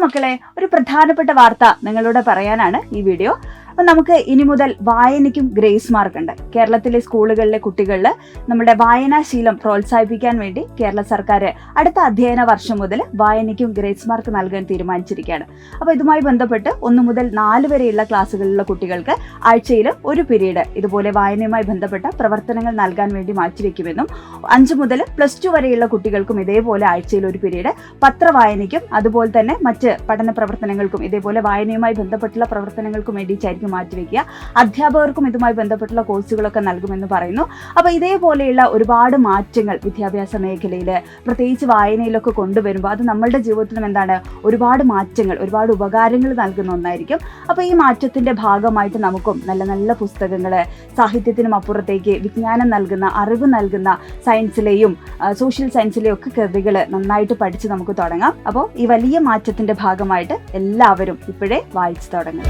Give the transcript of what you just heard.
മക്കളെ, ഒരു പ്രധാനപ്പെട്ട വാർത്ത നിങ്ങളോട് പറയാനാണ് ഈ വീഡിയോ. അപ്പം നമുക്ക് ഇനി മുതൽ വായനയ്ക്കും ഗ്രേസ് മാർക്ക് ഉണ്ട്. കേരളത്തിലെ സ്കൂളുകളിലെ കുട്ടികളിൽ നമ്മുടെ വായനാശീലം പ്രോത്സാഹിപ്പിക്കാൻ വേണ്ടി കേരള സർക്കാർ അടുത്ത അധ്യയന വർഷം മുതൽ വായനയ്ക്കും ഗ്രേസ് മാർക്ക് നൽകാൻ തീരുമാനിച്ചിരിക്കുകയാണ്. അപ്പോൾ ഇതുമായി ബന്ധപ്പെട്ട് 1 മുതൽ 4 വരെയുള്ള ക്ലാസ്സുകളിലുള്ള കുട്ടികൾക്ക് ആഴ്ചയിൽ ഒരു പീരീഡ് ഇതുപോലെ വായനയുമായി ബന്ധപ്പെട്ട പ്രവർത്തനങ്ങൾ നൽകാൻ വേണ്ടി മാറ്റിവെക്കുമെന്നും 5 മുതൽ +2 വരെയുള്ള കുട്ടികൾക്കും ഇതേപോലെ ആഴ്ചയിൽ ഒരു പീരീഡ് പത്രവായനയ്ക്കും അതുപോലെ തന്നെ മറ്റ് പഠന പ്രവർത്തനങ്ങൾക്കും ഇതേപോലെ വായനയുമായി ബന്ധപ്പെട്ടുള്ള പ്രവർത്തനങ്ങൾക്കും വേണ്ടിയിട്ടായിരിക്കും മാറ്റിവെക്കുക. അധ്യാപകർക്കും ഇതുമായി ബന്ധപ്പെട്ടുള്ള കോഴ്സുകളൊക്കെ നൽകുമെന്ന് പറയുന്നു. അപ്പോൾ ഇതേപോലെയുള്ള ഒരുപാട് മാറ്റങ്ങൾ വിദ്യാഭ്യാസ മേഖലയിൽ പ്രത്യേകിച്ച് വായനയിലൊക്കെ കൊണ്ടുവരുമ്പോൾ അത് നമ്മളുടെ ജീവിതത്തിലും ഒരുപാട് മാറ്റങ്ങൾ, ഒരുപാട് ഉപകാരങ്ങൾ നൽകുന്ന ഒന്നായിരിക്കും. അപ്പോൾ ഈ മാറ്റത്തിന്റെ ഭാഗമായിട്ട് നമുക്കും നല്ല നല്ല പുസ്തകങ്ങൾ, സാഹിത്യത്തിനും അപ്പുറത്തേക്ക് വിജ്ഞാനം നൽകുന്ന, അറിവ് നൽകുന്ന സയൻസിലെയും സോഷ്യൽ സയൻസിലെയും ഒക്കെ കൃതികൾ നന്നായിട്ട് പഠിച്ച് നമുക്ക് തുടങ്ങാം. അപ്പോൾ ഈ വലിയ മാറ്റത്തിന്റെ ഭാഗമായിട്ട് എല്ലാവരും ഇപ്പോഴേ വായിച്ചു തുടങ്ങും.